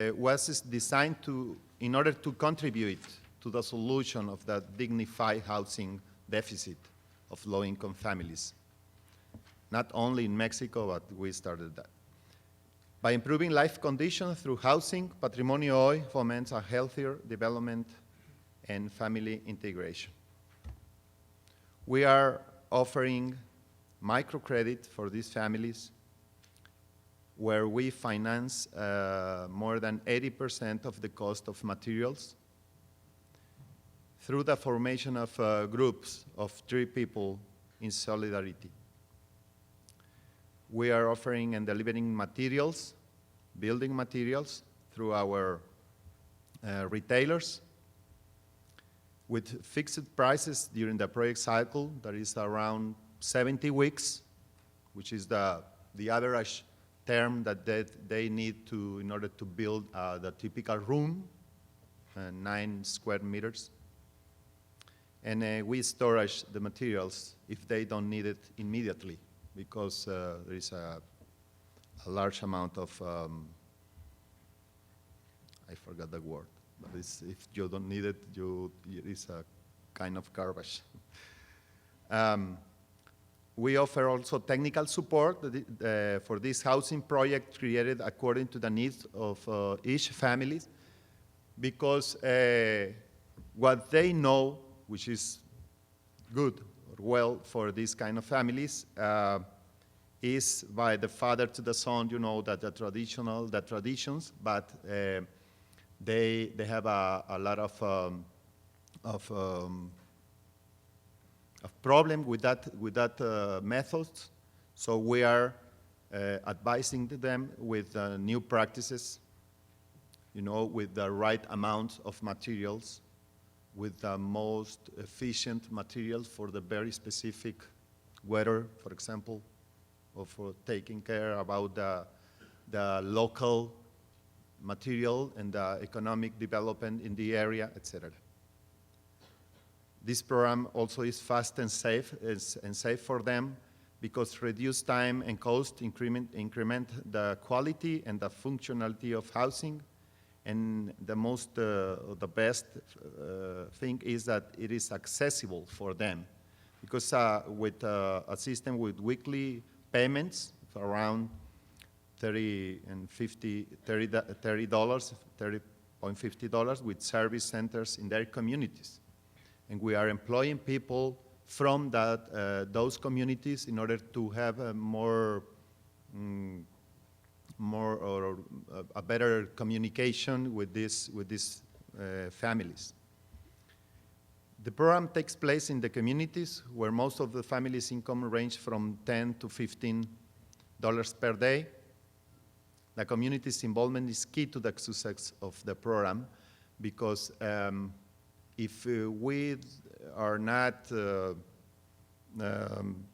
was designed in order to contribute to the solution of the dignified housing deficit of low-income families. Not only in Mexico, but we started that. By improving life conditions through housing, Patrimonio Hoy foments a healthier development and family integration. We are offering microcredit for these families, where we finance more than 80% of the cost of materials through the formation of groups of 3 people in solidarity. We are offering and delivering materials, building materials, through our retailers with fixed prices during the project cycle. That is around 70 weeks, which is the average term that they need in order to build the typical room, 9 square meters. And we storage the materials if they don't need it immediately, because there is a large amount of, I forgot the word, but if you don't need it, it is a kind of garbage. We offer also technical support for this housing project created according to the needs of each family, because what they know, which is good or well for these kind of families, is by the father to the son, you know, that the traditions, but they have a lot of problem with that methods. So we are advising them with new practices, you know, with the right amount of materials, with the most efficient materials for the very specific weather, for example, or for taking care about the local material and the economic development in the area, etc. This program also is fast and safe for them, because reduced time and cost increment the quality and the functionality of housing. And the best thing is that it is accessible for them, because with a system with weekly payments of around $30.50 with service centers in their communities. And we are employing people from those communities in order to have a better communication with these families. The program takes place in the communities where most of the families' income range from $10 to $15 per day. The community's involvement is key to the success of the program, because if we are not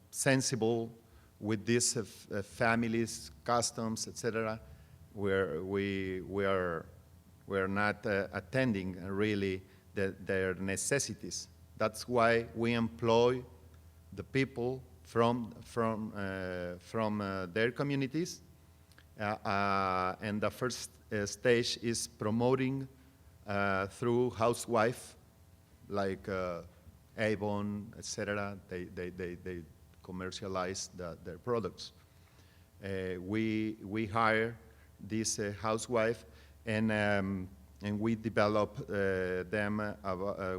sensible with these families, customs, etc., we are not attending really their necessities. That's why we employ the people from their communities, and the first stage is promoting through housewife, like Avon, etc. They commercialize their products. We hire this housewife, and we develop them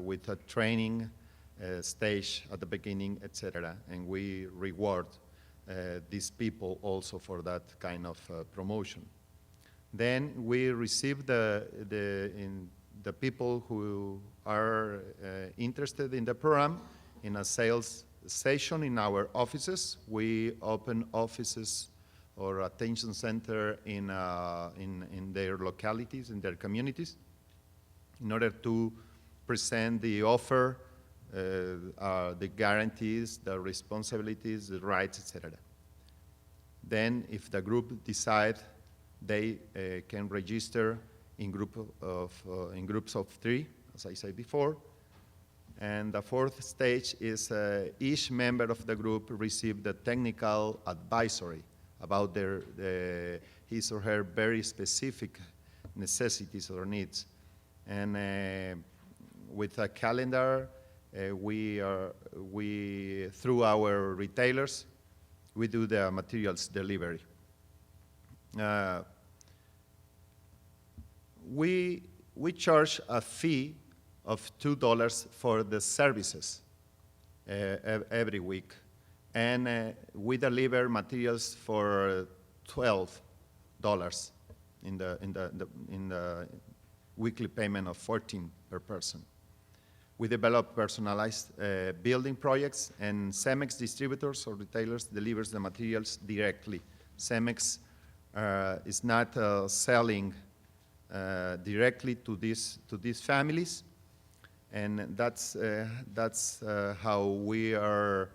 with a training stage at the beginning, etc. And we reward these people also for that kind of promotion. Then we receive the people who are interested in the program in a sales session in our offices. We open offices or attention center in their localities, in their communities, in order to present the offer, the guarantees, the responsibilities, the rights, etc. Then, if the group decide, they can register in groups of 3, as I said before. And the fourth stage is each member of the group receive the technical advisory about his or her very specific necessities or needs. And with a calendar, through our retailers, we do the materials delivery. We charge a fee of $2 for the services every week, and we deliver materials for $12 in the weekly payment of $14 per person. We develop personalized building projects, and CEMEX distributors or retailers delivers the materials directly. CEMEX is not selling directly to these families, and that's how we are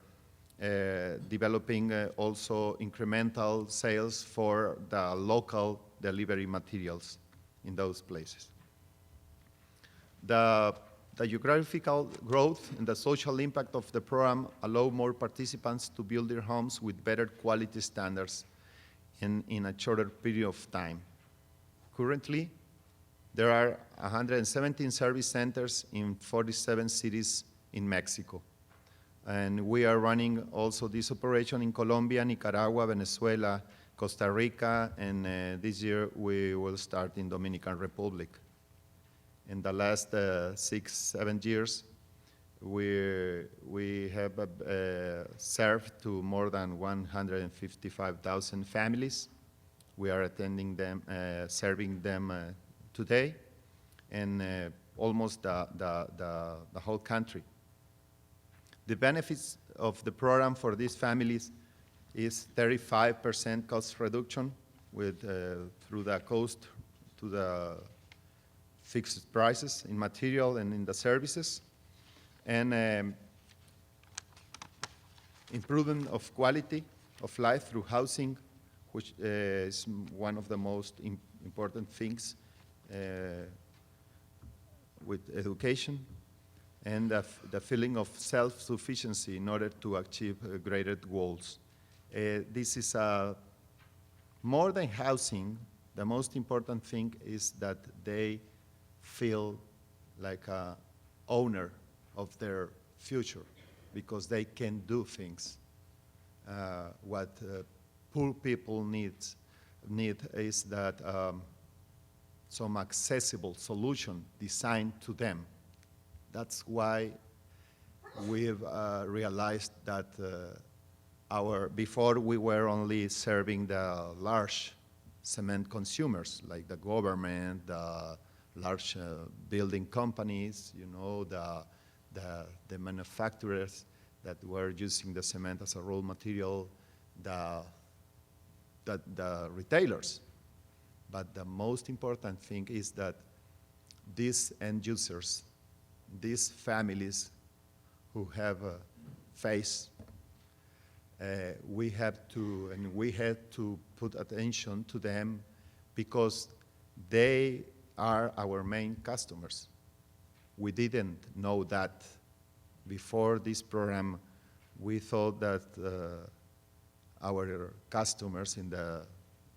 developing also incremental sales for the local delivery materials in those places. The geographical growth and the social impact of the program allow more participants to build their homes with better quality standards in a shorter period of time. Currently, there are 117 service centers in 47 cities in Mexico. And we are running also this operation in Colombia, Nicaragua, Venezuela, Costa Rica, and this year we will start in Dominican Republic. In the last 6-7 years, we have served to more than 155,000 families. We are attending them, serving them today, and almost the whole country. The benefits of the program for these families is 35% cost reduction through the cost to the fixed prices in material and in the services, and improvement of quality of life through housing, which is one of the most important things with education, and the feeling of self-sufficiency in order to achieve greater goals. This is more than housing. The most important thing is that they feel like an owner of their future because they can do things. What poor people need is that some accessible solution designed to them. That's why we've realized that before we were only serving the large cement consumers, like the government, the large building companies, you know, the manufacturers that were using the cement as a raw material, the retailers. But the most important thing is that these end users, these families who have faced, we had to put attention to them because they are our main customers. We didn't know that before this program. We thought that our customers in the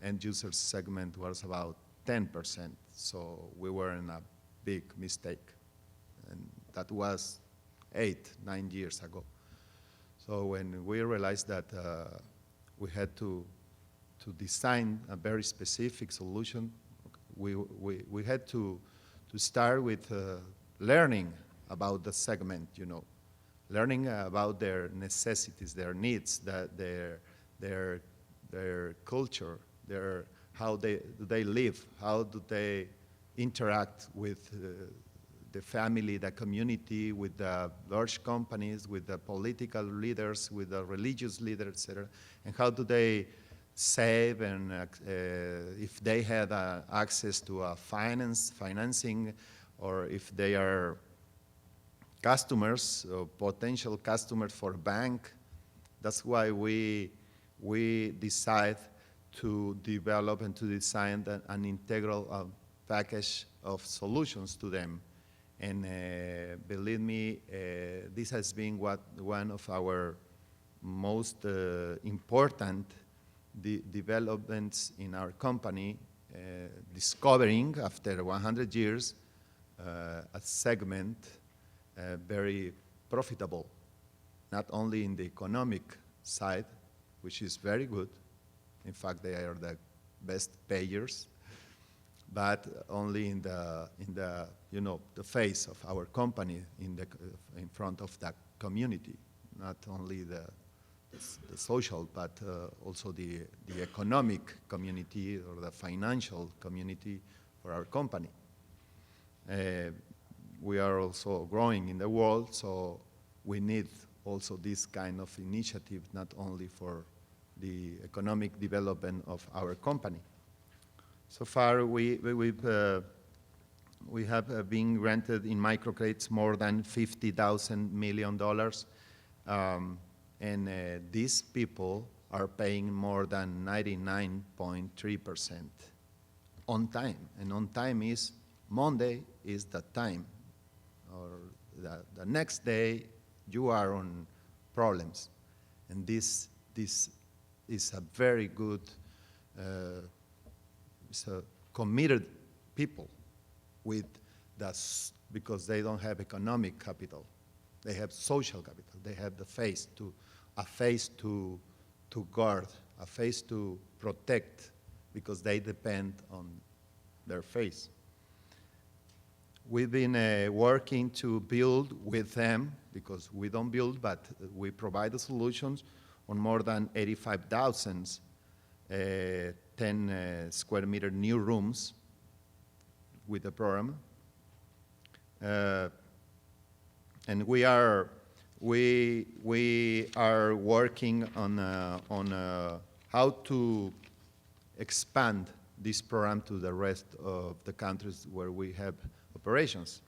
end user segment was about 10%, so we were in a big mistake. And that was 8-9 years ago. So when we realized that we had to design a very specific solution, we had to start with learning about the segment, you know, learning about their necessities, their needs, their culture, how they live, how do they interact with the family, the community, with the large companies, with the political leaders, with the religious leaders, etc., and how do they save, and if they have access to financing, or if they are customers or potential customers for a bank. That's why we decide to develop and to design an integral package of solutions to them. And believe me, this has been one of our most important developments in our company discovering after 100 years a segment very profitable, not only in the economic side, which is very good. In fact, they are the best payers, but only in the the face of our company in front of that community, not only the social, but also the economic community or the financial community for our company. We are also growing in the world, so we need also this kind of initiative, not only for the economic development of our company. So far, we have been granted in microcredits more than $50,000 million. And these people are paying more than 99.3% on time. And on time is Monday is the time. Or the next day, you are on problems. And this is a very good, it's a committed people with because they don't have economic capital. They have social capital. They have a face to guard, a face to protect, because they depend on their face. We've been working to build with them, because we don't build, but we provide the solutions on more than 85,000 10 square meter new rooms with the program. And we are working on how to expand this program to the rest of the countries where we have operations.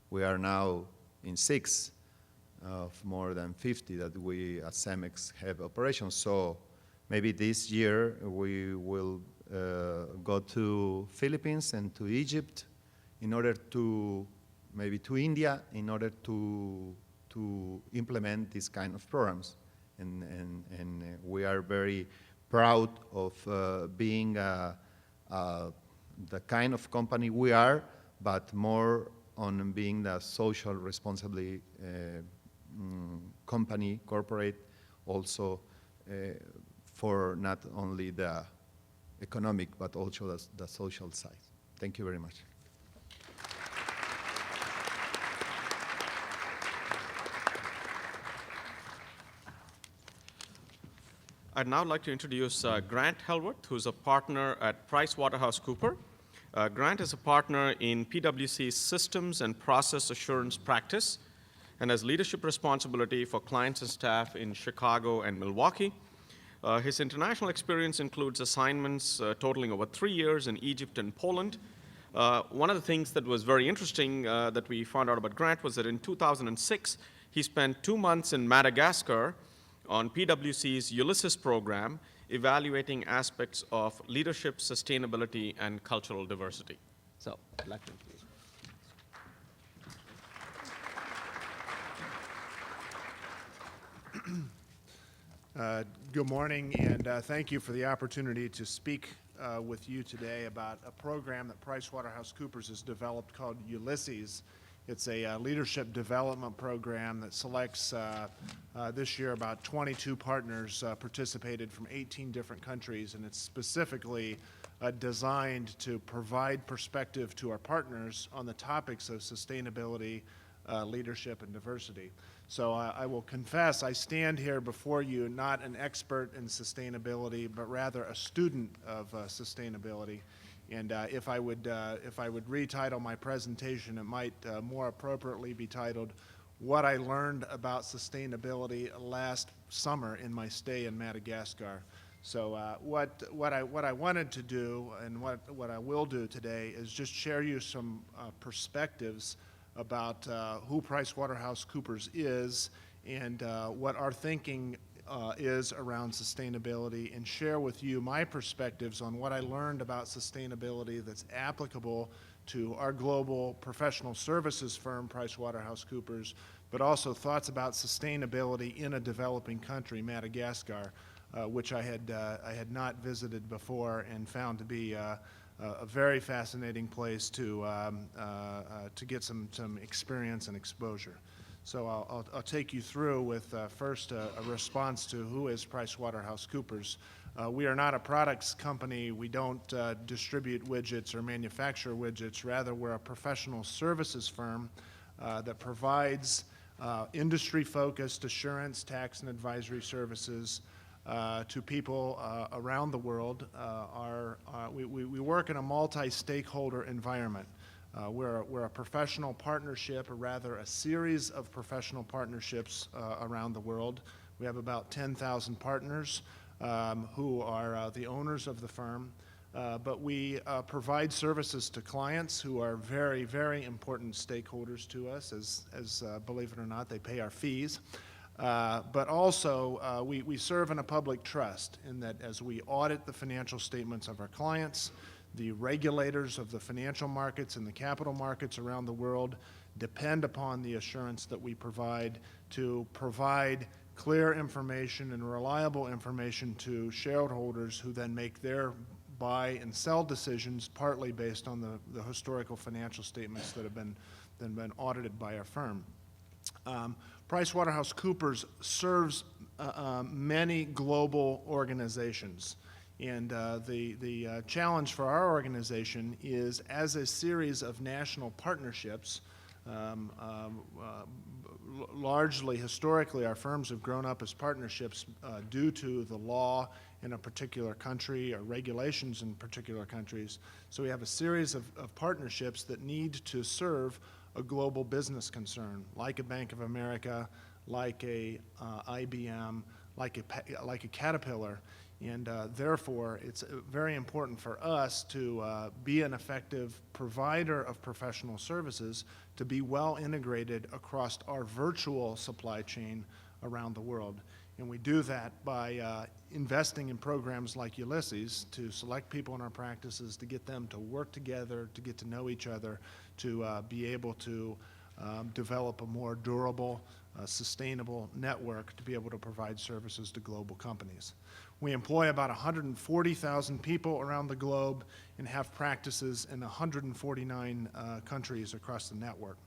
We are now in 6 of more than 50 that we at CEMEX have operations. So maybe this year we will go to Philippines and to Egypt, in order to maybe to India, in order to implement these kind of programs. And we are very proud of being the kind of company we are, but more on being the social responsibility company, corporate, also for not only the economic, but also the social side. Thank you very much. I'd now like to introduce Grant Helworth, who's a partner at PricewaterhouseCoopers. Grant is a partner in PwC's Systems and Process Assurance practice and has leadership responsibility for clients and staff in Chicago and Milwaukee. His international experience includes assignments totaling over 3 years in Egypt and Poland. One of the things that was very interesting that we found out about Grant was that in 2006, he spent 2 months in Madagascar on PwC's Ulysses program, evaluating aspects of leadership, sustainability, and cultural diversity. So, I'd like to introduce. Good morning, and thank you for the opportunity to speak with you today about a program that PricewaterhouseCoopers has developed called Ulysses. It's a leadership development program that selects, this year, about 22 partners participated from 18 different countries, and it's specifically designed to provide perspective to our partners on the topics of sustainability, leadership, and diversity. So I will confess, I stand here before you not an expert in sustainability, but rather a student of sustainability. And if I would retitle my presentation, it might more appropriately be titled, "What I Learned About Sustainability Last Summer in My Stay in Madagascar." So what I wanted to do, and what I will do today, is just share you some perspectives about who PricewaterhouseCoopers is, and what our thinking is around sustainability, and share with you my perspectives on what I learned about sustainability that's applicable to our global professional services firm, PricewaterhouseCoopers, but also thoughts about sustainability in a developing country, Madagascar, which I had not visited before and found to be a very fascinating place to get some experience and exposure. So I'll take you through with first a response to who is PricewaterhouseCoopers. We are not a products company. We don't distribute widgets or manufacture widgets. Rather, we're a professional services firm that provides industry-focused assurance, tax, and advisory services to people around the world. We work in a multi-stakeholder environment. We're a professional partnership, or rather a series of professional partnerships around the world. We have about 10,000 partners who are the owners of the firm. But we provide services to clients who are very, very important stakeholders to us, as believe it or not, they pay our fees. But also, we serve in a public trust in that as we audit the financial statements of our clients, the regulators of the financial markets and the capital markets around the world depend upon the assurance that we provide to provide clear information and reliable information to shareholders who then make their buy and sell decisions partly based on the historical financial statements that have been audited by our firm. PricewaterhouseCoopers serves many global organizations. And the challenge for our organization is, as a series of national partnerships, largely historically our firms have grown up as partnerships due to the law in a particular country or regulations in particular countries. So we have a series of partnerships that need to serve a global business concern, like a Bank of America, like a IBM, like a Caterpillar. And therefore, it's very important for us to be an effective provider of professional services, to be well integrated across our virtual supply chain around the world. And we do that by investing in programs like Ulysses to select people in our practices, to get them to work together, to get to know each other, to be able to develop a more durable, sustainable network to be able to provide services to global companies. We employ about 140,000 people around the globe and have practices in 149 countries across the network.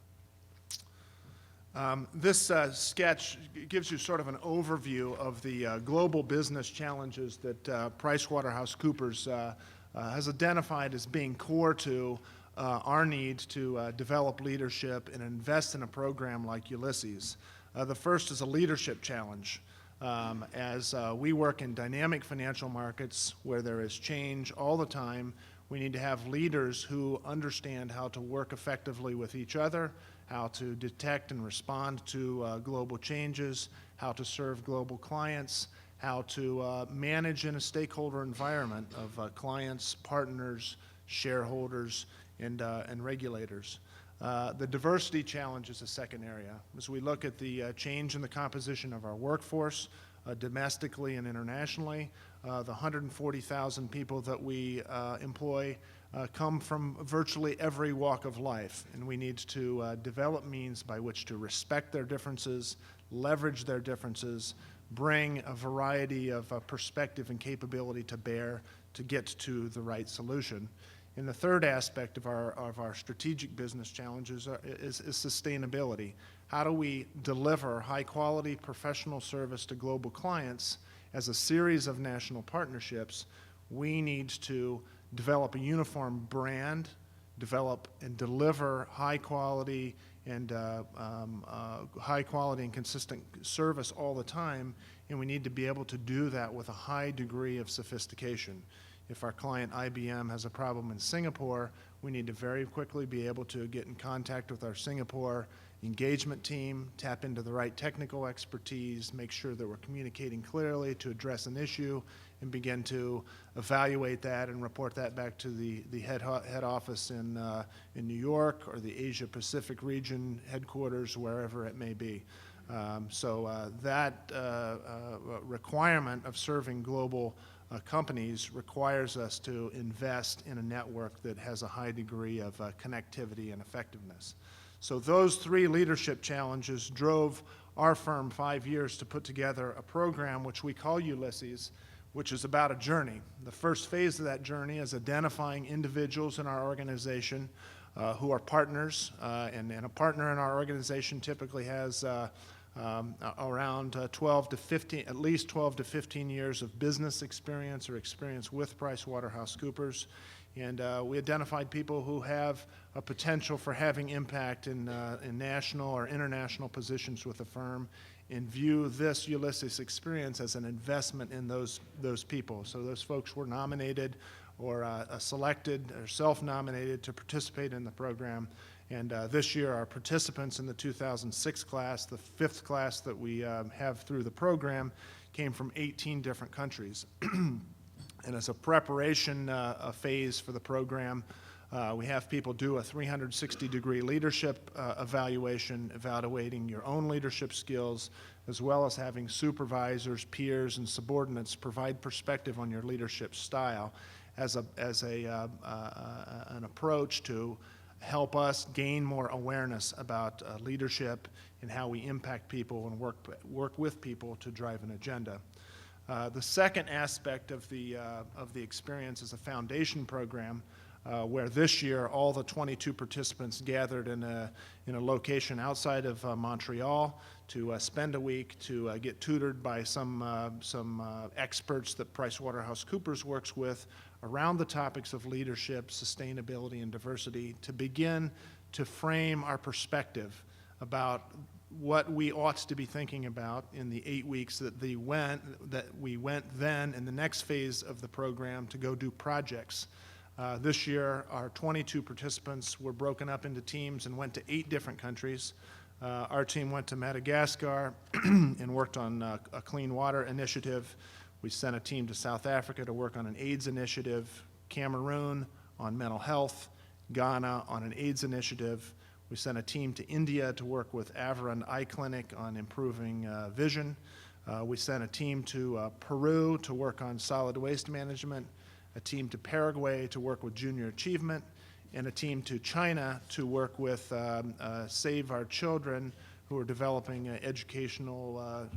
This sketch gives you sort of an overview of the global business challenges that PricewaterhouseCoopers has identified as being core to our need to develop leadership and invest in a program like Ulysses. The first is a leadership challenge. As we work in dynamic financial markets where there is change all the time, we need to have leaders who understand how to work effectively with each other, how to detect and respond to global changes, how to serve global clients, how to manage in a stakeholder environment of clients, partners, shareholders, and regulators. The diversity challenge is a second area. As we look at the change in the composition of our workforce, domestically and internationally, the 140,000 people that we employ come from virtually every walk of life, and we need to develop means by which to respect their differences, leverage their differences, bring a variety of perspective and capability to bear to get to the right solution. And the third aspect of our strategic business challenges is sustainability. How do we deliver high-quality professional service to global clients as a series of national partnerships? We need to develop a uniform brand, develop and deliver high-quality and consistent service all the time, and we need to be able to do that with a high degree of sophistication. If our client IBM has a problem in Singapore, we need to very quickly be able to get in contact with our Singapore engagement team, tap into the right technical expertise, make sure that we're communicating clearly to address an issue, and begin to evaluate that and report that back to the head office in New York or the Asia Pacific region headquarters, wherever it may be. That requirement of serving global companies requires us to invest in a network that has a high degree of connectivity and effectiveness. So those three leadership challenges drove our firm 5 years to put together a program which we call Ulysses, which is about a journey. The first phase of that journey is identifying individuals in our organization who are partners, and a partner in our organization typically has around 12 to 15, at least 12 to 15 years of business experience or experience with PricewaterhouseCoopers. And we identified people who have a potential for having impact in national or international positions with the firm, and view this Ulysses experience as an investment in those people. So those folks were nominated or selected or self-nominated to participate in the program. And this year, our participants in the 2006 class, the fifth class that we have through the program, came from 18 different countries. And as a preparation phase for the program, we have people do a 360-degree leadership evaluation, evaluating your own leadership skills, as well as having supervisors, peers, and subordinates provide perspective on your leadership style as an approach to help us gain more awareness about leadership and how we impact people and work with people to drive an agenda. The second aspect of the experience is a foundation program, where this year all the 22 participants gathered in a location outside of Montreal to spend a week to get tutored by some experts that PricewaterhouseCoopers works with around the topics of leadership, sustainability, and diversity, to begin to frame our perspective about what we ought to be thinking about in the 8 weeks that we went then in the next phase of the program to go do projects. This year, our 22 participants were broken up into teams and went to 8 different countries. Our team went to Madagascar and worked on a clean water initiative. We sent a team to South Africa to work on an AIDS initiative, Cameroon on mental health, Ghana on an AIDS initiative. We sent a team to India to work with Avaran Eye Clinic on improving vision. We sent a team to Peru to work on solid waste management, a team to Paraguay to work with junior achievement, and a team to China to work with Save Our Children, who are developing an educational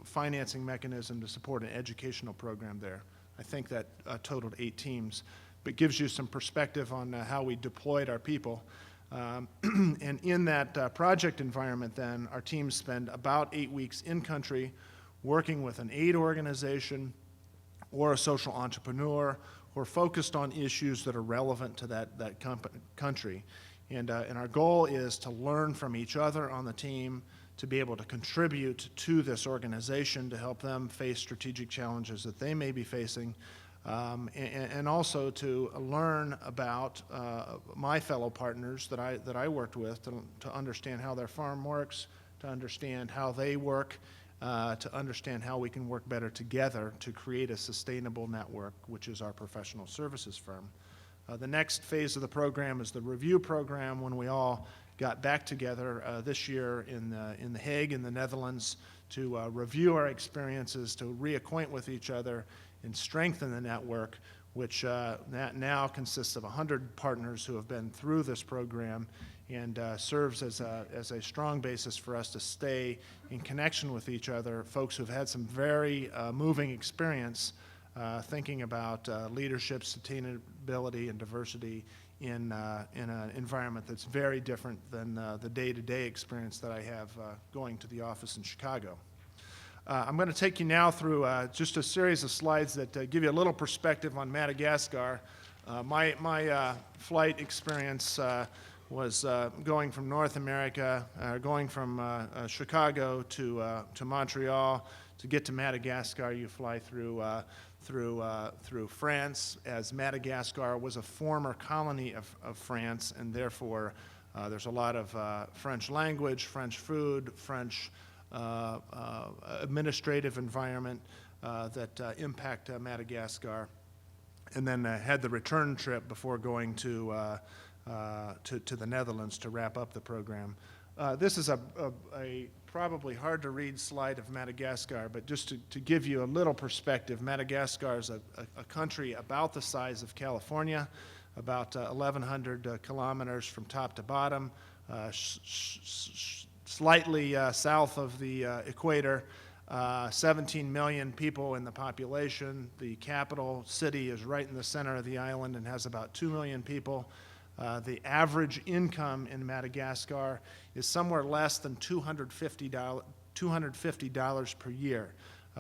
financing mechanism to support an educational program there. I think that totaled 8 teams, but gives you some perspective on how we deployed our people. And in that project environment then, our teams spend about 8 weeks in country working with an aid organization or a social entrepreneur who are focused on issues that are relevant to that country. And our goal is to learn from each other on the team, to be able to contribute to this organization to help them face strategic challenges that they may be facing, and also to learn about my fellow partners that I worked with, to understand how their firm works, to understand how they work, to understand how we can work better together to create a sustainable network, which is our professional services firm. The next phase of the program is the review program, when we all got back together this year in The Hague in the Netherlands to review our experiences, to reacquaint with each other and strengthen the network, which now consists of 100 partners who have been through this program, and serves as a strong basis for us to stay in connection with each other, folks who've had some very moving experience thinking about leadership, sustainability, and diversity in an environment that's very different than the day-to-day experience that I have going to the office in Chicago. I'm going to take you now through just a series of slides that give you a little perspective on Madagascar. My flight experience was going from North America, going from Chicago to Montreal. To get to Madagascar, you fly through France, as Madagascar was a former colony of France, and therefore there's a lot of French language, French food, French administrative environment that impact Madagascar. And then had the return trip before going to the Netherlands to wrap up the program. This is a probably hard to read slide of Madagascar, but just to give you a little perspective, Madagascar is a country about the size of California, about 1,100 kilometers from top to bottom, slightly south of the equator, 17 million people in the population. The capital city is right in the center of the island and has about 2 million people. The average income in Madagascar is somewhere less than $250 per year.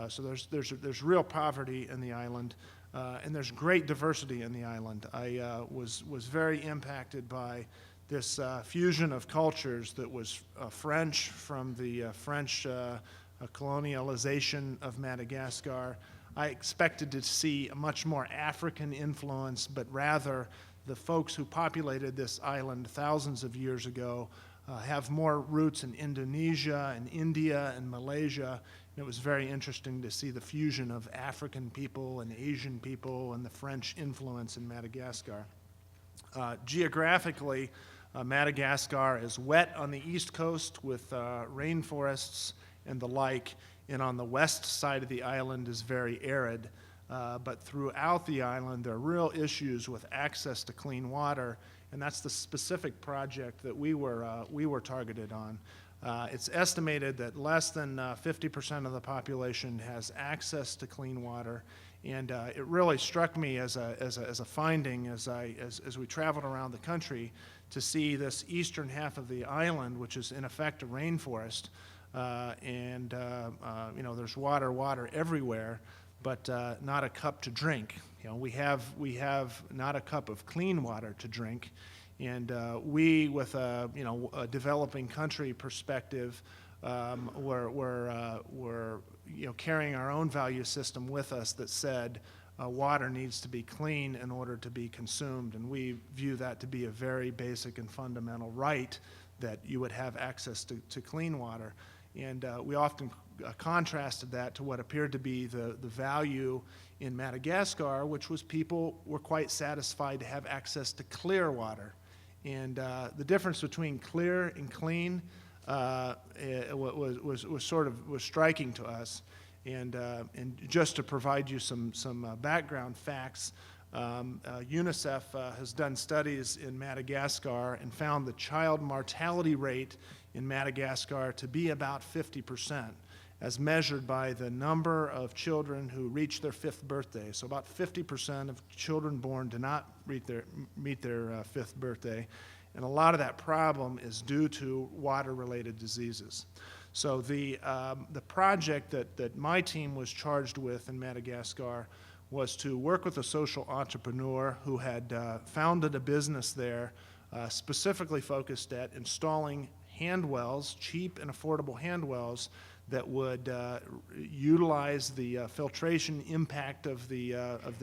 So there's real poverty in the island, and there's great diversity in the island. I was very impacted by this fusion of cultures that was French from the French colonialization of Madagascar. I expected to see a much more African influence, but rather the folks who populated this island thousands of years ago have more roots in Indonesia and India and Malaysia. And it was very interesting to see the fusion of African people and Asian people and the French influence in Madagascar. Geographically, Madagascar is wet on the east coast with rainforests and the like, and on the west side of the island is very arid. But throughout the island, there are real issues with access to clean water, and that's the specific project that we were targeted on. It's estimated that less than 50% of the population has access to clean water, and it really struck me as a finding as we traveled around the country to see this eastern half of the island, which is in effect a rainforest, and there's water everywhere, but not a cup to drink. We have not a cup of clean water to drink, and we, with a developing country perspective, we're carrying our own value system with us that said water needs to be clean in order to be consumed, and we view that to be a very basic and fundamental right, that you would have access to clean water. And we often contrasted that to what appeared to be the value in Madagascar, which was people were quite satisfied to have access to clear water. And the difference between clear and clean was striking to us. And just to provide you some background facts, UNICEF has done studies in Madagascar and found the child mortality rate in Madagascar to be about 50%, as measured by the number of children who reach their 5th birthday. So about 50% of children born do not meet their 5th birthday, and a lot of that problem is due to water-related diseases. So the project that my team was charged with in Madagascar was to work with a social entrepreneur who had founded a business there specifically focused at installing hand wells, cheap and affordable hand wells that would utilize the filtration impact of the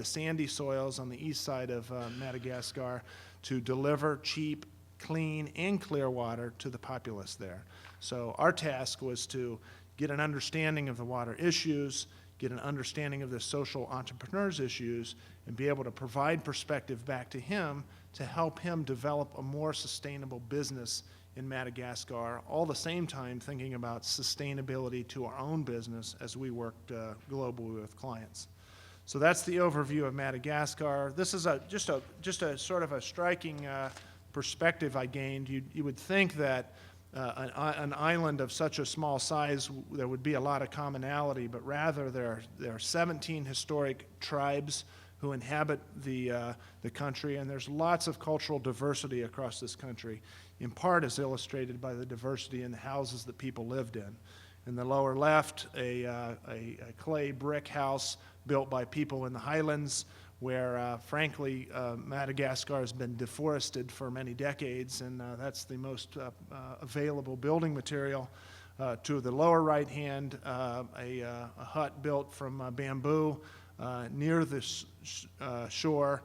sandy soils on the east side of Madagascar to deliver cheap, clean, and clear water to the populace there. So our task was to get an understanding of the water issues, get an understanding of the social entrepreneur's issues, and be able to provide perspective back to him to help him develop a more sustainable business in Madagascar, all the same time thinking about sustainability to our own business as we worked globally with clients. So that's the overview of Madagascar. This is just a sort of a striking perspective I gained. You would think that an island of such a small size, there would be a lot of commonality, but rather there are 17 historic tribes who inhabit the country, and there's lots of cultural diversity across this country, in part as illustrated by the diversity in the houses that people lived in. In the lower left, a clay brick house built by people in the highlands, where frankly Madagascar has been deforested for many decades, and that's the most available building material. To the lower right hand, a hut built from bamboo near the shore,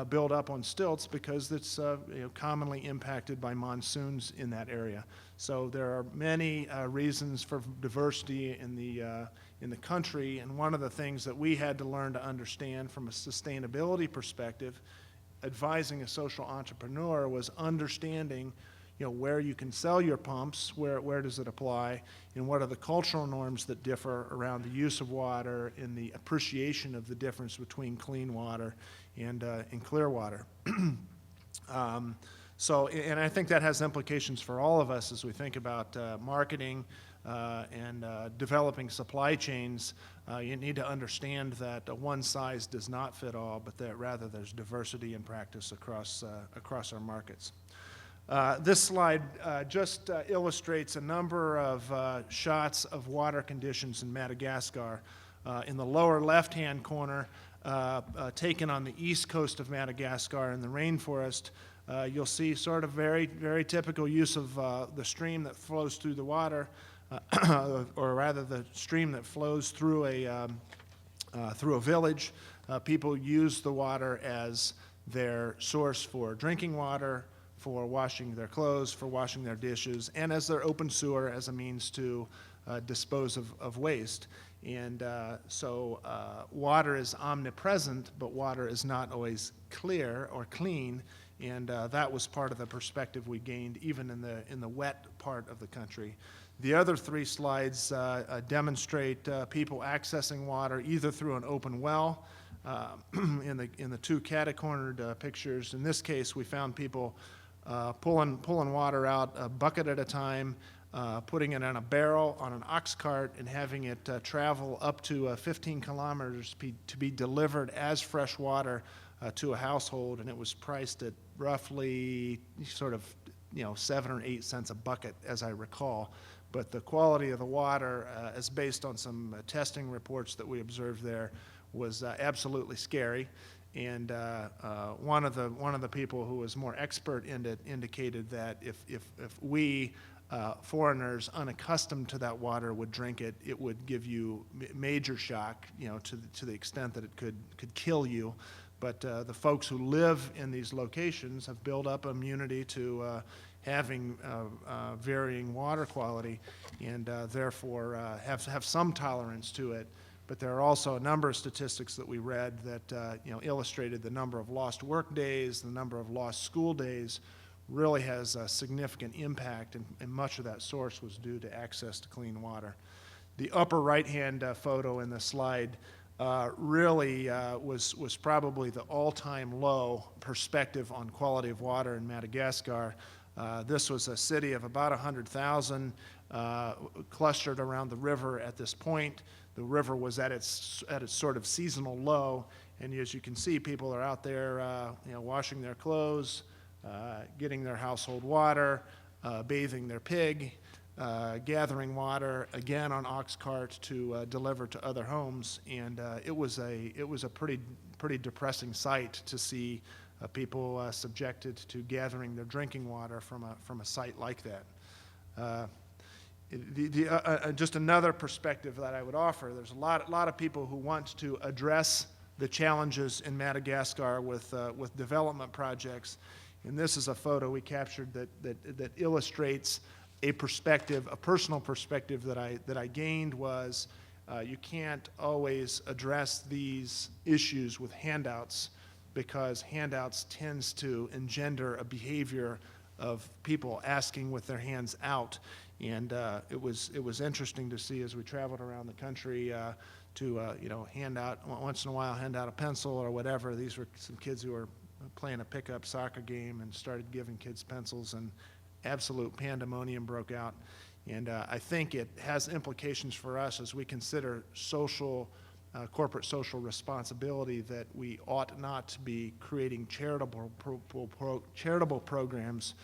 built up on stilts because it's commonly impacted by monsoons in that area. So there are many reasons for diversity in the country, and one of the things that we had to learn to understand from a sustainability perspective, advising a social entrepreneur, was understanding where you can sell your pumps, where does it apply, and what are the cultural norms that differ around the use of water and the appreciation of the difference between clean water and clear water. And I think that has implications for all of us as we think about marketing, and developing supply chains, you need to understand that one size does not fit all, but that rather there's diversity in practice across our markets. This slide just illustrates a number of shots of water conditions in Madagascar. In the lower left-hand corner, taken on the east coast of Madagascar in the rainforest, you'll see sort of very, very typical use of the stream that flows through the water, or rather the stream that flows through a village. People use the water as their source for drinking water, for washing their clothes, for washing their dishes, and as their open sewer as a means to dispose of waste. And so water is omnipresent, but water is not always clear or clean, and that was part of the perspective we gained even in the wet part of the country. The other three slides demonstrate people accessing water either through an open well. In the two catty-cornered pictures, in this case, we found people pulling water out a bucket at a time, putting it in a barrel on an ox cart, and having it travel up to 15 kilometers to be delivered as fresh water to a household, and it was priced at roughly sort of 7 or 8 cents a bucket, as I recall. But the quality of the water, as based on some testing reports that we observed there, was absolutely scary. And one of the people who was more expert in it indicated that if we foreigners unaccustomed to that water would drink it, it would give you major shock, to the extent that it could kill you. But the folks who live in these locations have built up immunity to having varying water quality, and therefore have some tolerance to it. But there are also a number of statistics that we read that illustrated the number of lost work days, the number of lost school days, really has a significant impact, and much of that source was due to access to clean water. The upper right-hand photo in the slide really was probably the all-time low perspective on quality of water in Madagascar. This was a city of about 100,000 clustered around the river at this point. The river was at its sort of seasonal low, and as you can see, people are out there washing their clothes, getting their household water, bathing their pig, gathering water again on ox cart to deliver to other homes, and it was a pretty depressing sight to see people subjected to gathering their drinking water from a site like that. Just another perspective that I would offer: there's a lot of people who want to address the challenges in Madagascar with development projects, and this is a photo we captured that illustrates a perspective, a personal perspective that I gained was you can't always address these issues with handouts, because handouts tends to engender a behavior of people asking with their hands out. And it was interesting to see as we traveled around the country to hand out, once in a while, hand out a pencil or whatever. These were some kids who were playing a pickup soccer game and started giving kids pencils, and absolute pandemonium broke out. And I think it has implications for us as we consider corporate social responsibility, that we ought not to be creating charitable programs